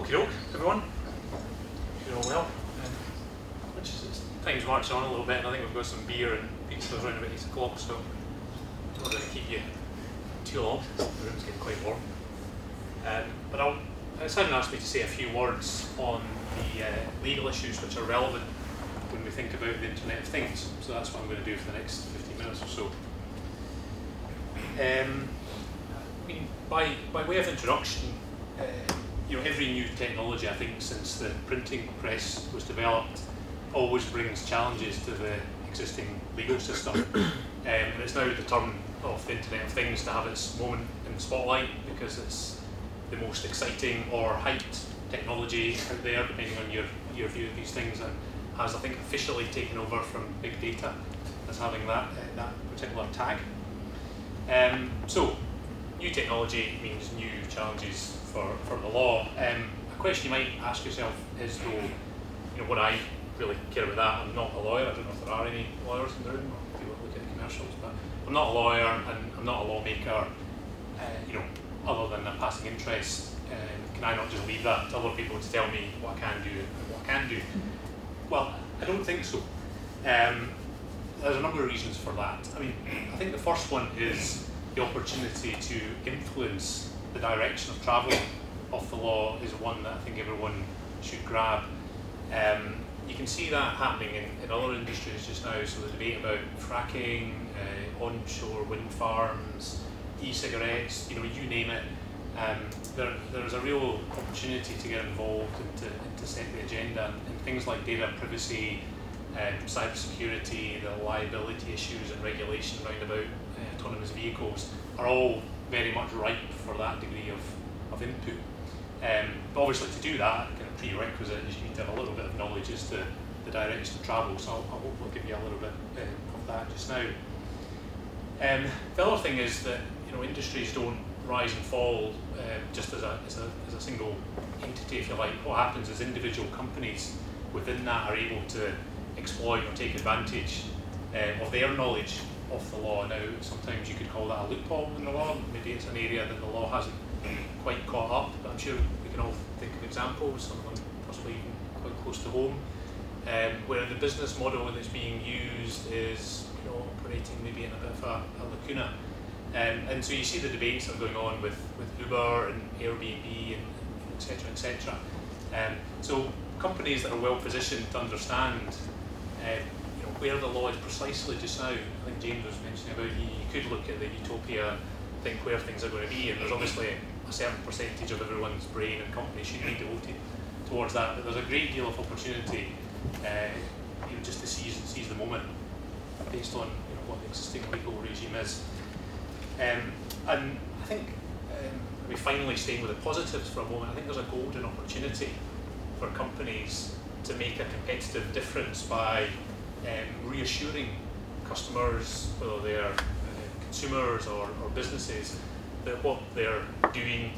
Okie everyone. You're all well. Which is time's marching on a little bit, and I think we've got some beer and pizza around about 8 o'clock, so I'm not going to keep you too long. The room's getting quite warm. But Simon asked me to say a few words on the legal issues which are relevant when we think about the Internet of Things. So that's what I'm going to do for the next 15 minutes or so. I mean, by way of introduction, every new technology, I think, since the printing press was developed, always brings challenges to the existing legal system. And it's now the turn of the Internet of Things to have its moment in the spotlight because it's the most exciting or hyped technology out there, depending on your view of these things, and has, I think, officially taken over from big data as having that particular tag. So, new technology means new challenges for the law. A question you might ask yourself is, though, would I really care about that? I'm not a lawyer. I don't know if there are any lawyers in the room, or people look at the commercials, but I'm not a lawyer and I'm not a lawmaker. Other than a passing interest, can I not just leave that to other people to tell me what I can do and what I can do? Well, I don't think so. There's a number of reasons for that. I mean, I think the first one is the opportunity to influence the direction of travel of the law is one that I think everyone should grab. You can see that happening in other industries just now. So the debate about fracking, onshore wind farms, e-cigarettes, you name it. There's a real opportunity to get involved and to set the agenda, and things like data privacy, cybersecurity, the liability issues and regulation around about autonomous vehicles are all very much ripe for that degree of input. But obviously to do that, kind of prerequisite is you need to have a little bit of knowledge as to the direction of travel, so I hope we'll give you a little bit of that just now. The other thing is that industries don't rise and fall just as a single entity, if you like. What happens is individual companies within that are able to exploit or take advantage of their knowledge of the law. Now, sometimes you could call that a loophole in the law. Maybe it's an area that the law hasn't quite caught up, but I'm sure we can all think of examples, some of them possibly even quite close to home, where the business model that's being used is operating maybe in a bit of a lacuna. And so you see the debates that are going on with Uber and Airbnb and et cetera, et cetera. So companies that are well positioned to understand where the law is precisely just now. I think James was mentioning about you could look at the utopia, think where things are going to be, and there's obviously a certain percentage of everyone's brain and company should be devoted towards that. But there's a great deal of opportunity, just to seize the moment based on what the existing legal regime is. And I think, finally staying with the positives for a moment, I think there's a golden opportunity for companies to make a competitive difference by reassuring customers, whether they're consumers or businesses, that what they're doing,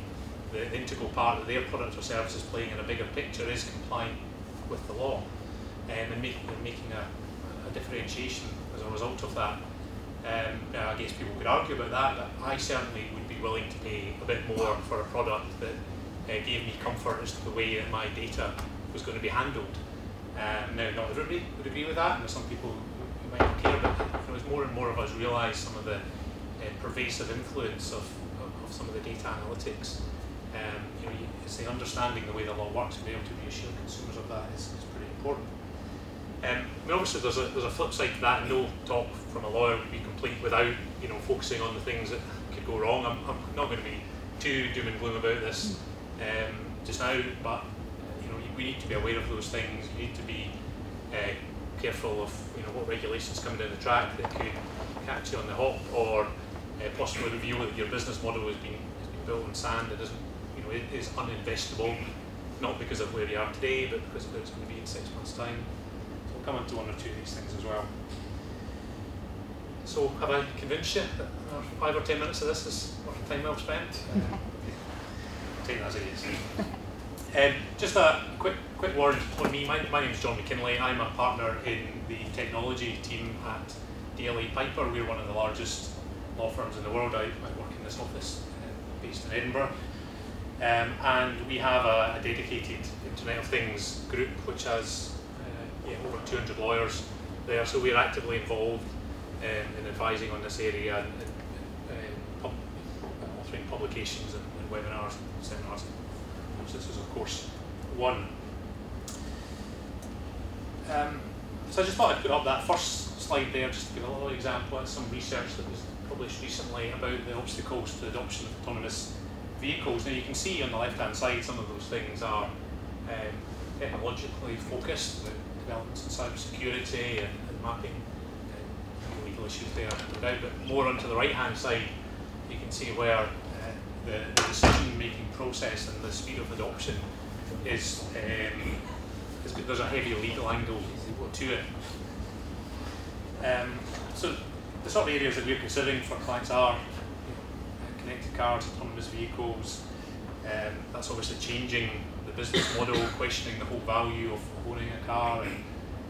the integral part that their product or service is playing in a bigger picture is compliant with the law, and making a differentiation as a result of that. Now, I guess people could argue about that, but I certainly would be willing to pay a bit more for a product that gave me comfort as to the way that my data was going to be handled. Now, not everybody would agree with that, and there's some people who might not care, but as more and more of us realise some of the pervasive influence of some of the data analytics, it's the understanding the way the law works and being able to reassure consumers of that is pretty important. Obviously there's a flip side to that. No talk from a lawyer would be complete without focusing on the things that could go wrong. I'm not going to be too doom and gloom about this just now, but we need to be aware of those things. You need to be careful of what regulations coming down the track that could catch you on the hop, or possibly reveal that your business model has been built on sand that isn't, it is uninvestable, not because of where you are today, but because of where it's going to be in 6 months' time. So we'll come on to one or two of these things as well. So have I convinced you that 5 or 10 minutes of this is worth time well spent? I'll take that as a yes. Just a quick word on me. My name is McKinlay. I'm a partner in the technology team at DLA Piper. We're one of the largest law firms in the world. I work in this office based in Edinburgh. And we have a dedicated Internet of Things group which has over 200 lawyers there, so we're actively involved in advising on this area and authoring publications and webinars and seminars. This is of course one. So I just thought I'd put up that first slide there just to give a little example of some research that was published recently about the obstacles to adoption of autonomous vehicles. Now you can see on the left hand side some of those things are technologically focused, the developments in cybersecurity and mapping and legal issues there, no doubt, but more onto the right hand side you can see where the decision making process and the speed of adoption is there's a heavy legal angle to it. So the sort of areas that we're considering for clients are connected cars, autonomous vehicles. That's obviously changing the business model, questioning the whole value of owning a car, and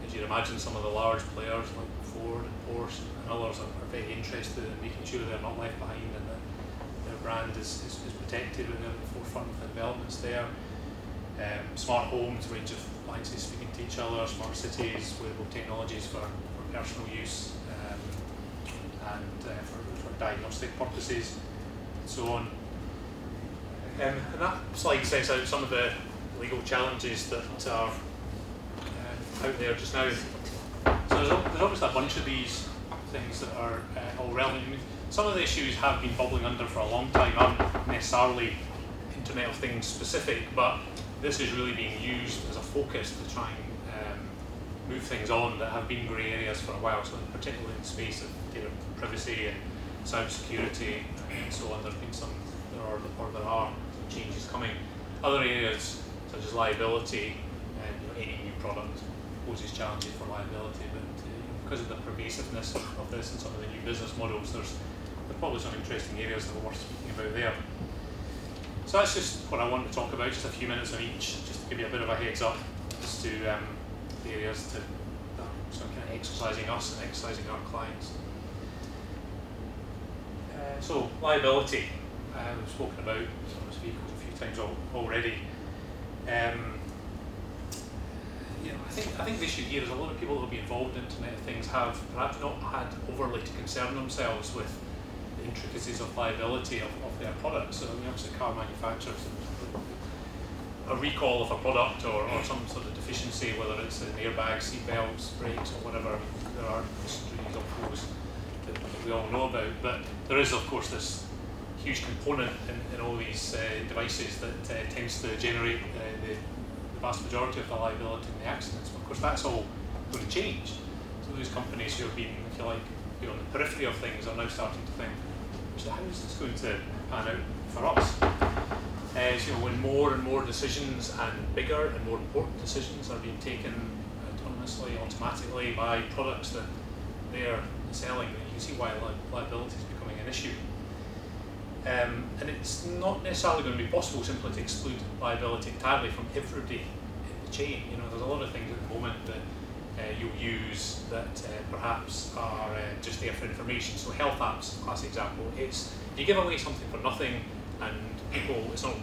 as you'd imagine some of the large players like Ford and Porsche and others are very interested in making sure they're not left behind and that their brand is protected and they're at the forefront of the developments there. Smart homes, range of appliances speaking to each other, smart cities, wearable technologies for personal use and for diagnostic purposes and so on. And that slide sets out some of the legal challenges that are out there just now. So there's obviously a bunch of these things that are all relevant. I mean, some of the issues have been bubbling under for a long time, aren't necessarily Internet of Things specific, but this is really being used as a focus to try and move things on that have been grey areas for a while, so particularly in the space of data privacy and cybersecurity and so on. There are changes coming. Other areas such as liability, and any new product poses challenges for liability, but because of the pervasiveness of this and some of the new business models, there's probably some interesting areas that are worth speaking about there. So that's just what I want to talk about, just a few minutes on each, just to give you a bit of a heads up as to the areas that are kind of exercising us and exercising our clients. So liability, we've spoken about autonomous vehicles a few times already. I think the issue here is a lot of people that will be involved in Internet of Things have perhaps not had overly to concern themselves with the intricacies of liability of their products. So obviously car manufacturers, a recall of a product or some sort of deficiency, whether it's in airbags, seat belts, brakes or whatever, there are histories of those that we all know about. But there is of course this huge component in all these devices that tends to generate the vast majority of the liability in the accidents. But of course that's all going to change. So those companies who have been, if you like, on the periphery of things are now starting to think, so how is this going to pan out for us? As when more and more decisions and bigger and more important decisions are being taken autonomously, automatically by products that they're selling, you can see why liability is becoming an issue. And it's not necessarily going to be possible simply to exclude liability entirely from everybody in the chain. There's a lot of things at the moment that you'll use that perhaps are just there for information. So health apps, classic example. It's you give away something for nothing, and it's not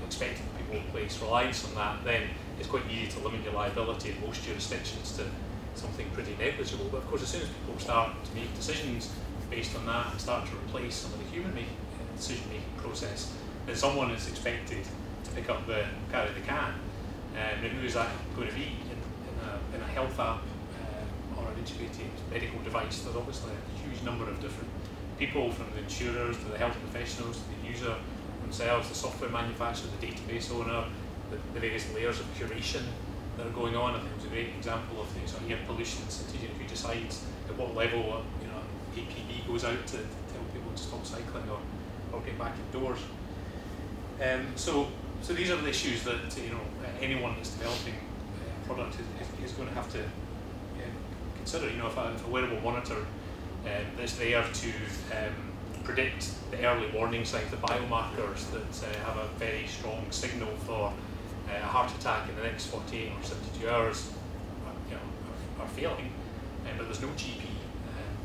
expected that people will place reliance on that. Then it's quite easy to limit your liability in most jurisdictions to something pretty negligible. But of course, as soon as people start to make decisions based on that and start to replace some of the human decision-making process, then someone is expected to pick up carry the can. And who is that going to be in a health app or an integrated medical device? There's obviously a huge number of different people, from the insurers to the health professionals to the user themselves, the software manufacturer, the database owner, the various layers of curation that are going on. I think it was a great example of things like air pollution, who decides at what level APB goes out to tell people to stop cycling or get back indoors. So these are the issues that anyone that's developing a product is going to have to consider. If a wearable monitor that's there to predict the early warning signs, the biomarkers that have a very strong signal for a heart attack in the next 48 or 72 hours, are failing, but there's no GP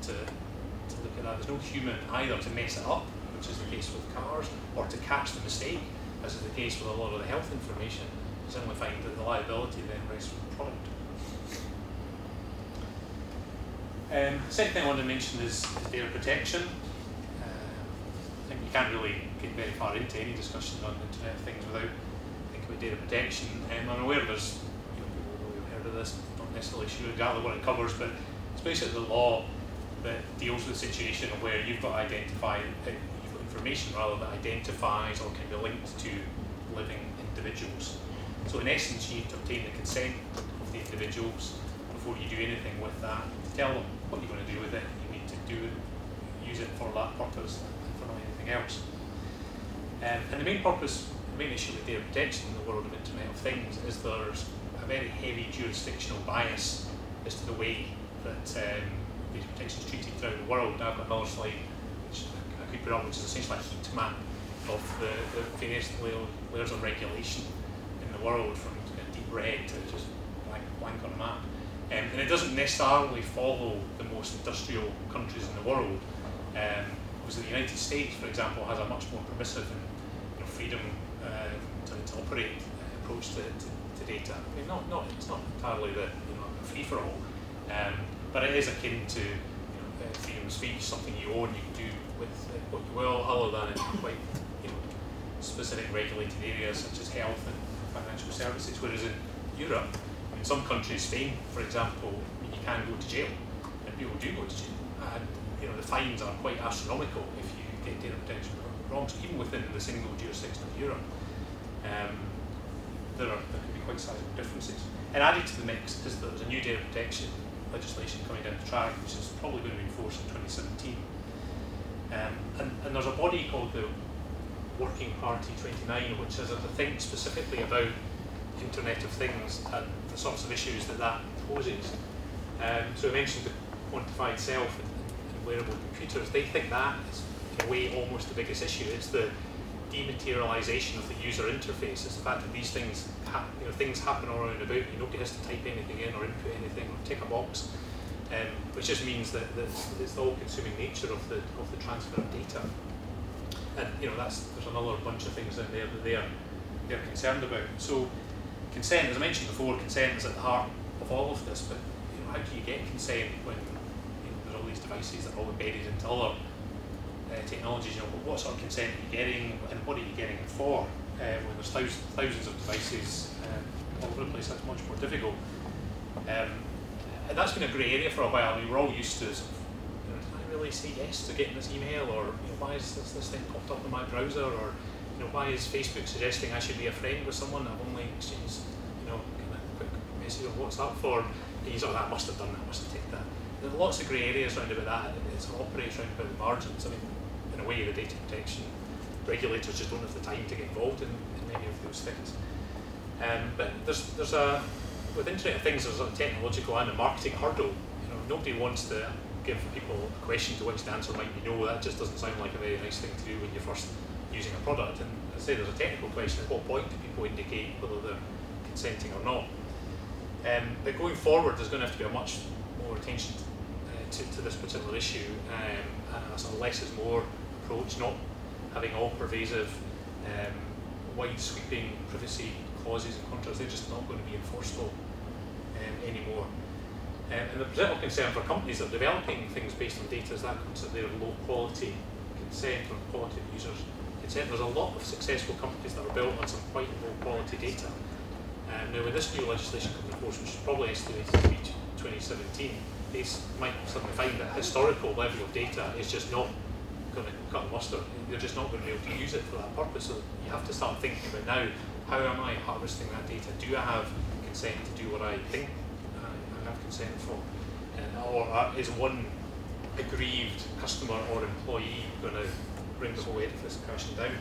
to look at that. There's no human either to mess it up, which is the case with cars, or to catch the mistake as is the case with a lot of the health information, you suddenly find that the liability then rests with the product. Second thing I want to mention is data protection. I think you can't really get very far into any discussion on Internet of Things without thinking about data protection. I'm aware there's people who have heard of this, not necessarily sure exactly what it covers, but it's basically the law that deals with the situation where you've got to identify, you've got information rather that identifies or can be linked to living individuals. So in essence, you need to obtain the consent of the individuals before you do anything with that. To tell them what you're going to do with it, you need to use it for that purpose and for not anything else. And the main purpose, the main issue with data protection in the world of Internet of Things is there's a very heavy jurisdictional bias as to the way that data protection is treated throughout the world. I've got another slide which I could put up, which is essentially a heat map of the various layers of regulation in the world, from deep red to just blank on a map. And it doesn't necessarily follow the most industrial countries in the world. Because the United States, for example, has a much more permissive and freedom to operate approach to data. I mean, it's not entirely the free for all, but it is akin to freedom of speech, something you own, you can do with what you will, other than in quite specific regulated areas such as health and financial services. Whereas in Europe, in some countries, Spain, for example, you can go to jail, and people do go to jail, and the fines are quite astronomical if you get data protection wrong. So even within the single jurisdiction of Europe, there can be quite sizable differences. And added to the mix is that there's a new data protection legislation coming down the track, which is probably going to be enforced in 2017. And there's a body called the Working Party 29, which is to think specifically about Internet of Things and the sorts of issues that poses. So I mentioned the quantified self and wearable computers. They think that is, in a way, almost the biggest issue. It's the dematerialization of the user interface. It's the fact that these things, things happen all around about you. Nobody has to type anything in or input anything or tick a box, which just means that it's the all-consuming nature of the transfer of data. And there's another bunch of things in there that they're concerned about. So consent, as I mentioned before, consent is at the heart of all of this. But how do you get consent when there's all these devices that are all embedded into other technologies? What sort of consent are you getting, and what are you getting it for? When there's thousands of devices all over the place, that's much more difficult. And that's been a grey area for a while. I mean, we're all used to sort of, did I really say yes to getting this email, or why is this thing popped up in my browser, or why is Facebook suggesting I should be a friend with someone I've only exchanged kind of quick message on WhatsApp for? I must have done that, I must have taken that. There are lots of grey areas around about that. It sort of operates around about the margins. I mean, in a way, the data protection regulators just don't have the time to get involved in many of those things. But with Internet of Things, there's a technological and a marketing hurdle. Nobody wants to give people a question to which the answer might be no. That just doesn't sound like a very nice thing to do when you're first using a product. And as I say, there's a technical question: at what point do people indicate whether they're consenting or not? But going forward, there's going to have to be a much more attention to this particular issue, and a sort of less is more approach, not having all pervasive, wide-sweeping privacy clauses and contracts. They're just not going to be enforceable anymore. And the particular concern for companies that are developing things based on data is that concept there of low-quality consent or quality of users' consent. There's a lot of successful companies that are built on some quite low-quality data. Now, when this new legislation comes in force, which is probably estimated to be 2017, they might suddenly find that historical level of data is just not going to cut the mustard. You're just not going to be able to use it for that purpose. So you have to start thinking about now, how am I harvesting that data? Do I have consent to do what I think I have consent for? Or is one aggrieved customer or employee going to bring the whole edifice crashing down?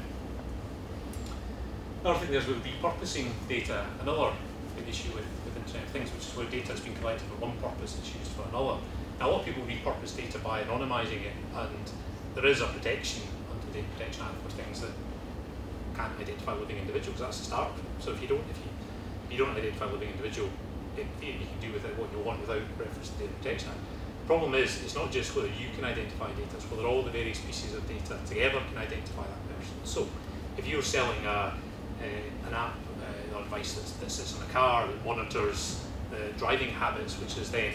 Another thing is with repurposing data, another big issue with Internet of Things, which is where data has been collected for one purpose, it's used for another. Now, a lot of people repurpose data by anonymising it, and there is a protection under the Data Protection Act for things that can't identify living individuals. That's the start. So if you don't identify a living individual, you can do with it what you want without reference to the Data Protection Act. The problem is, it's not just whether you can identify data, it's whether all the various pieces of data together can identify that person. So if you're selling a an app or device that sits on a car that monitors the driving habits, which is then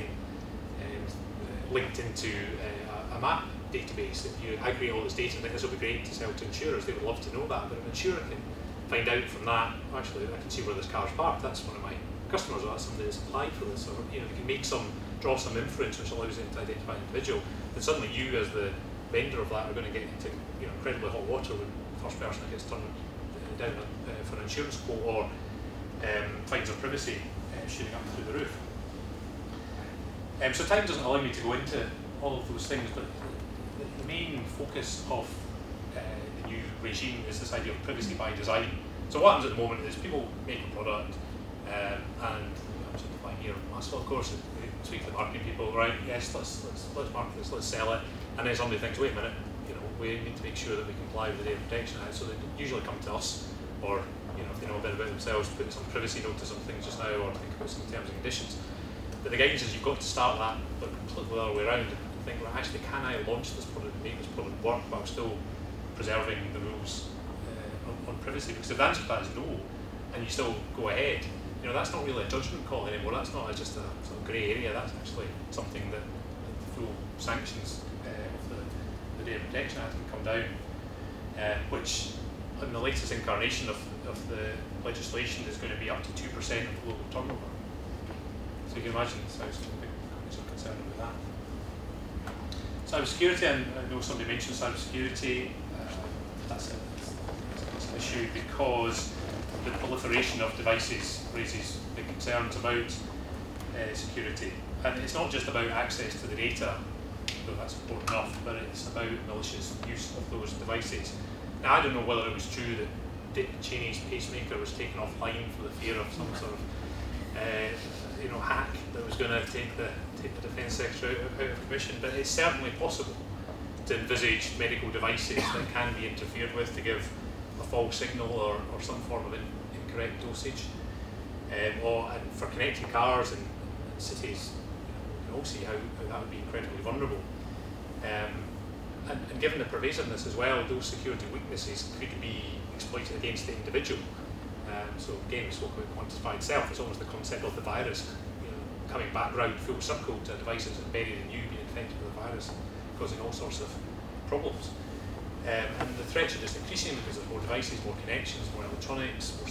linked into a map database. If you aggregate all this data, I think this will be great to sell to insurers. They would love to know that, but if an insurer can find out from that, actually, I can see where this car's parked, that's one of my customers, or that's somebody that's applied for this, or you know, they can draw some inference which allows them to identify an individual, then suddenly you as the vendor of that are going to get into incredibly hot water when the first person that gets turned down for an insurance quote, or fines of privacy shooting up through the roof. So time doesn't allow me to go into all of those things, but the main focus of the new regime is this idea of privacy by design. So what happens at the moment is people make a product, and I'm simplifying here, of course, we speak to the marketing people, right? Yes, let's market this, let's sell it, and then somebody thinks, wait a minute, we need to make sure that we comply with the Data Protection Act, so they usually come to us, or if they know a bit about themselves, put some privacy notice on things just now, or think about some terms and conditions. But the guidance is you've got to start that, but completely the other way around, and think, well, actually, can I launch this product and make this product work while still preserving the rules on privacy? Because if the answer to that is no, and you still go ahead, that's not really a judgment call anymore. That's not just a sort of grey area. That's actually something that the full sanctions of the Data Protection Act can come down, which in the latest incarnation of the legislation is going to be up to 2% of global turnover. So you can imagine how companies are concerned with that. Cybersecurity, and I know somebody mentioned cybersecurity. That's an issue because the proliferation of devices raises big concerns about security. And it's not just about access to the data, though that's important enough, but it's about malicious use of those devices. Now, I don't know whether it was true that Dick Cheney's pacemaker was taken offline for the fear of some sort of hack that was going to take the Defence Secretary out of commission, but it's certainly possible to envisage medical devices that can be interfered with to give a false signal or some form of incorrect dosage. And for connected cars in cities, you can all see how that would be incredibly vulnerable. And given the pervasiveness as well, those security weaknesses could be exploited against the individual. So again, we spoke about quantified self. It's almost the concept of the virus, coming back round full circle to devices embedded in you being infected with the virus, causing all sorts of problems. And the threats are just increasing because there's more devices, more connections, more electronics, more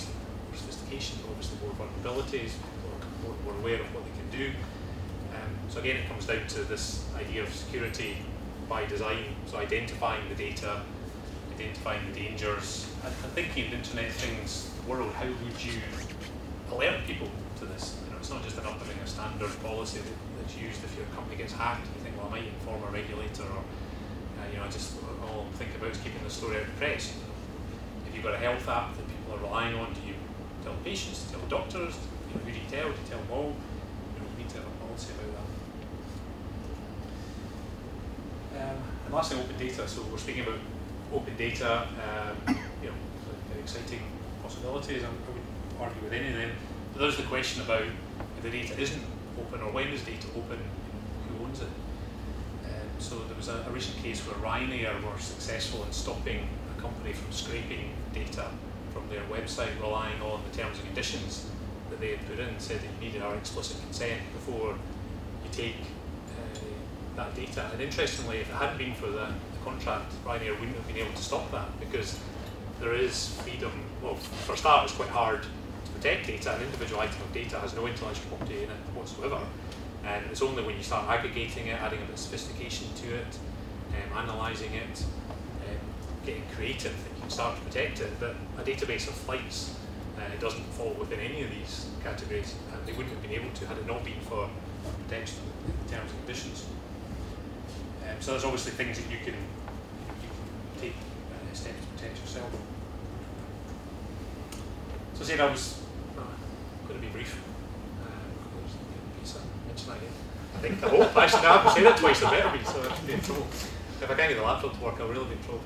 sophistication, obviously more vulnerabilities, people are more aware of what they can do. So again, it comes down to this idea of security by design, so identifying the data, identifying the dangers, and thinking of the Internet of Things world, how would you alert people to this? It's not just enough having a standard policy that's used if your company gets hacked. You think, well, I might inform a regulator, or all I'm thinking about is keeping the story out of the press. If you've got a health app that people are relying on, do you tell patients, do you tell doctors, who do you tell? Do you tell them all? You need to have a policy about that. And lastly, open data. So we're speaking about open data, very exciting possibilities. I wouldn't argue with any of them. But there's the question about if the data isn't open, or when is data open, who owns it? So there was a recent case where Ryanair were successful in stopping a company from scraping data from their website, relying on the terms and conditions that they had put in, said that you needed our explicit consent before you take that data. And interestingly, if it hadn't been for the contract, Ryanair wouldn't have been able to stop that, because there is freedom. Well, for a start, it's quite hard to protect data. An individual item of data has no intellectual property in it whatsoever. And it's only when you start aggregating it, adding a bit of sophistication to it, analysing it, getting creative, that you can start to protect it. But a database of flights, it doesn't fall within any of these categories, and they wouldn't have been able to had it not been for protection in terms and conditions. So there's obviously things that you can take steps to protect yourself. So I said I was going to be brief. I think, I hope. Actually, I haven't said it twice, I better be, so I'll be in trouble. If I can't get the laptop to work, I'll really be in trouble.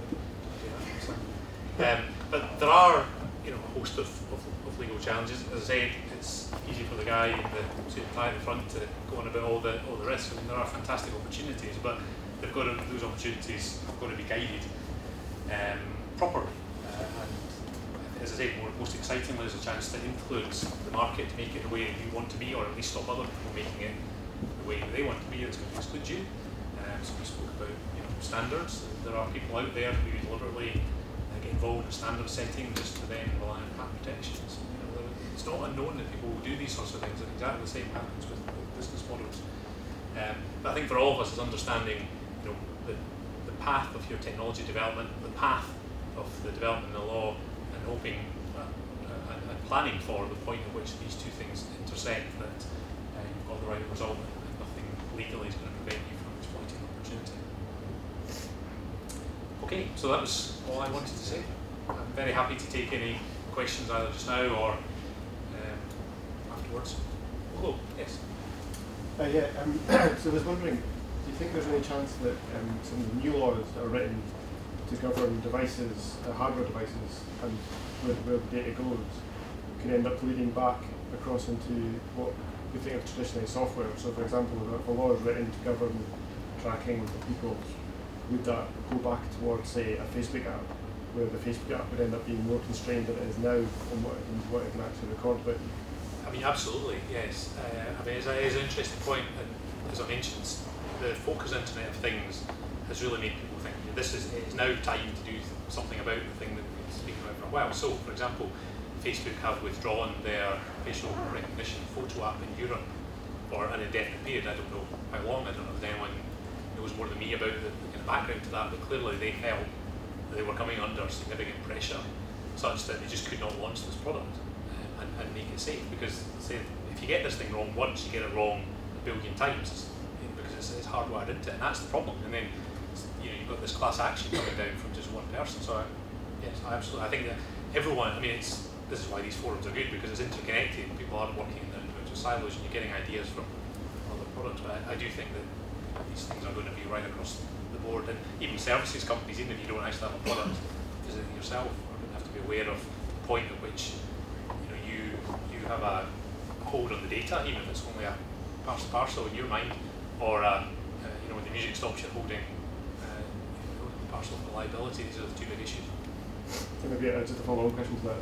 But there are a host of legal challenges. As I said, it's easy for the guy in the suit and tie in the front to go on about all the risks. I mean, there are fantastic opportunities, but those opportunities have got to be guided properly. And as I say, most excitingly, there's a chance to influence the market to make it the way that you want to be, or at least stop other people making it the way that they want to be. It's going to exclude you. So we spoke about standards. There are people out there who deliberately get involved in standard setting just to then rely on patent protections. It's not unknown that people will do these sorts of things, and exactly the same happens with business models. But I think for all of us is understanding the path of your technology development, the path of the development of the law, and hoping and planning for the point at which these two things intersect, that you've got the right result and nothing legally is going to prevent you from exploiting opportunity. Okay, so that was all I wanted to say. I'm very happy to take any questions either just now or afterwards. Hello, yes. So I was wondering, do you think there's any chance that some of the new laws that are written to govern devices, hardware devices, and where the data goes, can end up leading back across into what we think of traditionally software? So for example, if a law is written to govern tracking of people, would that go back towards, say, a Facebook app, where the Facebook app would end up being more constrained than it is now on what it can actually record about you? I mean, absolutely, yes. I mean, it's an interesting point, and as I mentioned, the focused Internet of Things has really made people think it is now time to do something about the thing that we've been speaking about for a while. So, for example, Facebook have withdrawn their facial recognition photo app in Europe for an indefinite period. I don't know how long. I don't know if anyone knows more than me about the kind of background to that, but clearly they felt that they were coming under significant pressure, such that they just could not launch this product and make it safe. Because say, if you get this thing wrong once, you get it wrong a billion times, because it's hardwired into it, and that's the problem. And then you've got this class action coming down from just one person. So yes, I think that everyone. I mean, this is why these forums are good, because it's interconnected. People aren't working in individual silos, and you're getting ideas from other products. But I do think that these things are going to be right across the board, and even services companies, even if you don't actually have a product, visit it yourself, are going to have to be aware of the point at which you have a hold on the data, even if it's only a parcel in your mind, or when the music stops, you're holding the parcel for liability. These are the two big issues. So maybe just a follow-on question to that.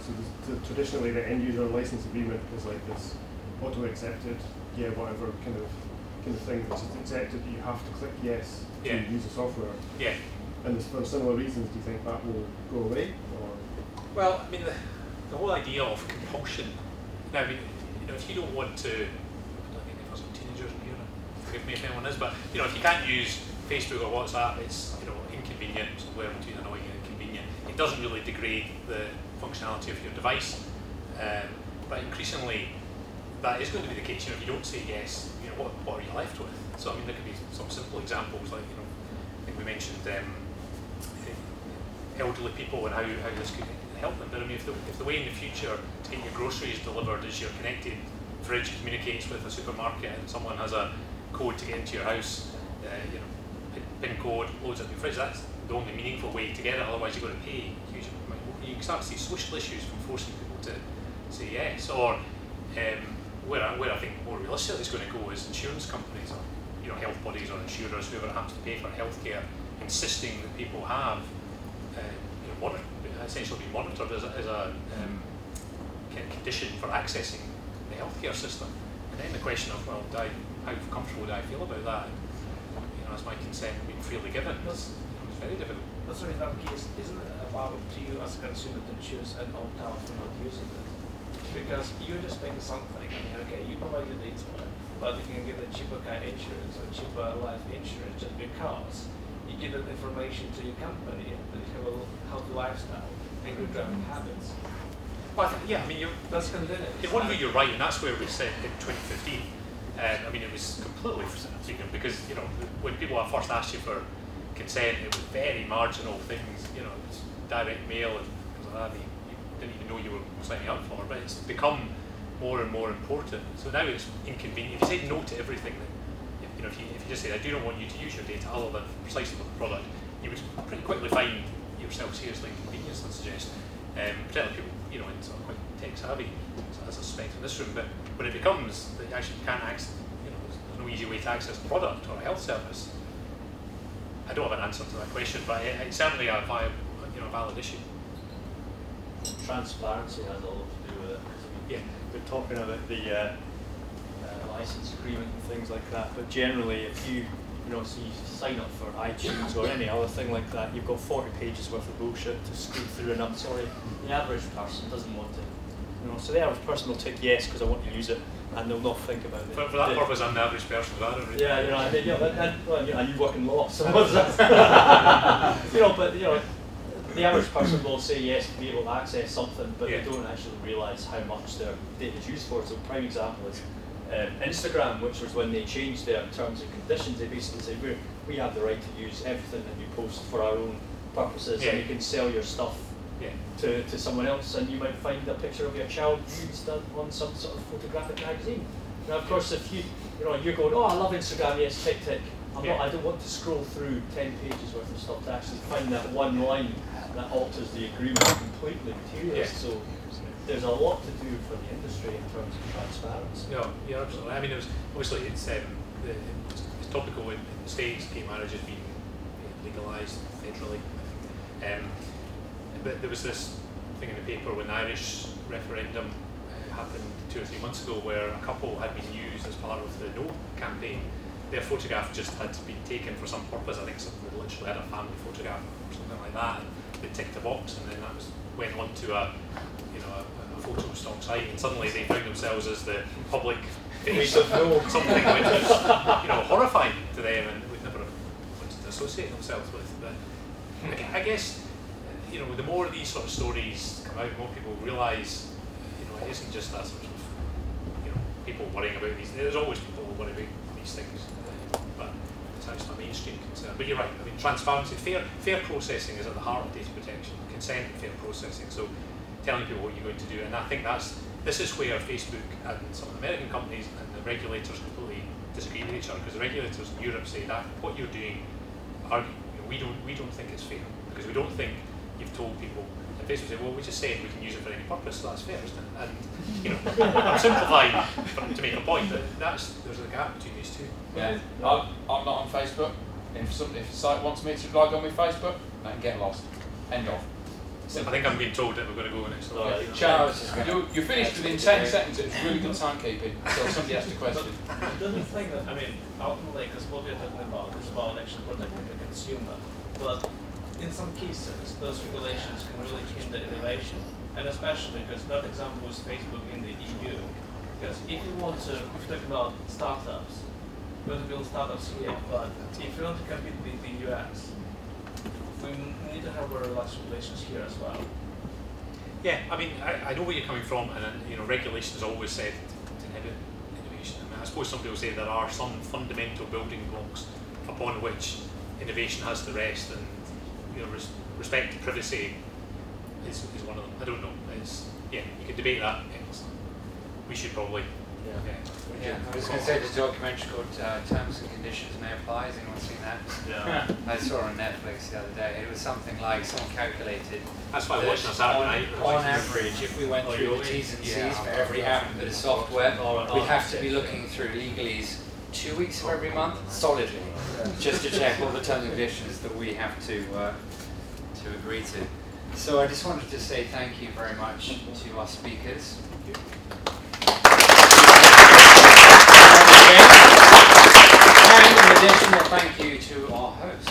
So traditionally, the end-user license agreement is like this auto-accepted, whatever kind of thing, which is accepted that you have to click yes to use the software. Yeah. And for similar reasons, do you think that will go away? Or? Well, I mean, the whole idea of compulsion. Now, I mean, if you don't want to, I don't think if there's some teenagers in here, forgive me if anyone is, but if you can't use Facebook or WhatsApp, it's inconvenient, somewhere between annoying and inconvenient. It doesn't really degrade the functionality of your device, but increasingly that is going to be the case. If you don't say yes, what are you left with? So I mean, there could be some simple examples like I think we mentioned elderly people and how this could help them. But I mean, if the way in the future to get your groceries delivered is your connected fridge communicates with a supermarket and someone has a code to get into your house, PIN code, loads up your fridge, that's the only meaningful way to get it, otherwise you've got to pay huge amount. You can start to see social issues from forcing people to say yes. Or where I think more realistically it's going to go is insurance companies or health bodies or insurers, whoever happens to pay for healthcare, insisting that people have essentially be monitored as a condition for accessing the healthcare system. And then the question of, well, how comfortable do I feel about that? And, has my consent been freely given? It's very difficult. But sorry, in that case, isn't it allowed to you as a consumer to choose an opt-out for not using it? Because you're just paying something, okay, you provide your data, but you can get a cheaper car insurance or cheaper life insurance just because you give that information to your company that you have a healthy lifestyle and good driving habits. Well, I mean, that's convenient. In one way, you're right, and that's where we said in 2015. I mean, it was completely freedom because when people first asked you for consent, it was very marginal things. It was direct mail and things like that. You didn't even know you were signing up for. But it's become more and more important. So now it's inconvenient. If you say no to everything, then if you just say I do not want you to use your data other than precisely for the product, you would pretty quickly find yourself seriously inconvenienced, I suggest. Particularly people sort of quite tech savvy, as I suspect in this room. But when it becomes that you actually can't access, there's no easy way to access a product or a health service, I don't have an answer to that question, but it's certainly a valid issue. transparency has a lot to do with it. Yeah. We're talking about the license agreement and things like that, but generally if you so you sign up for iTunes or any other thing like that, you've got 40 pages worth of bullshit to screw through, and I'm sorry, the average person doesn't want to. So the average person will tick yes because I want to use it, and they'll not think about it. For that purpose, I'm the average person. Yeah, and you work in law, so what's that? But the average person will say yes to be able to access something, but they don't actually realise how much their data is used for. So a prime example is Instagram, which was when they changed their terms and conditions. They basically said we have the right to use everything that you post for our own purposes, and you can sell your stuff to someone else, and you might find a picture of your child used on some sort of photographic magazine. Now, of course, if you're going, oh, I love Instagram, yes, tick tick. I don't want to scroll through 10 pages worth of stuff to actually find that one line that alters the agreement completely materially. So there's a lot to do for the industry in terms of transparency. Yeah, absolutely. I mean, obviously it's topical in the States. Gay marriage has been legalised federally. But there was this thing in the paper when the Irish referendum happened 2 or 3 months ago, where a couple had been used as part of the No campaign. Their photograph just had to be taken for some purpose. I think they literally had a family photograph or something like that, and they ticked a box, and then that went on to a photo stock site, and suddenly they found themselves as the public face of something which was horrifying to them, and would never have wanted to associate themselves with. But I guess the more these sort of stories come out, the more people realise it isn't just that sort of people worrying about these. There's always people who worry about these things, but it's not a mainstream concern. But you're right. I mean, transparency, fair processing is at the heart of data protection. Consent and fair processing. So telling people what you're going to do, and I think this is where Facebook and some of the American companies and the regulators completely disagree with each other, because the regulators in Europe say that what you're doing, we don't think it's fair, because we don't think you've told people. And Facebook say, well, we just said we can use it for any purpose, so that's fair, isn't it? And I'm simplifying to make a point, but there's a gap between these two. Yeah, I'm not on Facebook. If a site wants me to log on with Facebook, I can get lost. End of. I think I'm being told that we're going to go next. You're finished within 10 seconds. It's really good timekeeping until somebody asks a question. Don't you think that, ultimately, because what we're talking about is about actually protecting the consumer, but in some cases, those regulations can really hinder innovation, and especially because that example was Facebook in the EU. Because if you want to talk about startups, you want to build startups here, but if you want to compete with the US, we need to have very relaxed regulations here as well. Yeah, I know where you're coming from, and regulation is always said to inhibit innovation. I suppose somebody will say there are some fundamental building blocks upon which innovation has to rest, and respect to privacy is one of them. I don't know. You could debate that. We should probably. Yeah, I was going to say the documentary called Terms and Conditions May Apply. Has anyone seen that? Yeah. I saw it on Netflix the other day. It was something like someone calculated. That's why I watched on Saturday night. On average, if we went through the T's and C's for every app and bit of software, we'd have to be looking through legalese 2 weeks of every month solidly, just to check all the terms and conditions that we have to agree to. So I just wanted to say thank you very much to our speakers. And an additional thank you to our host.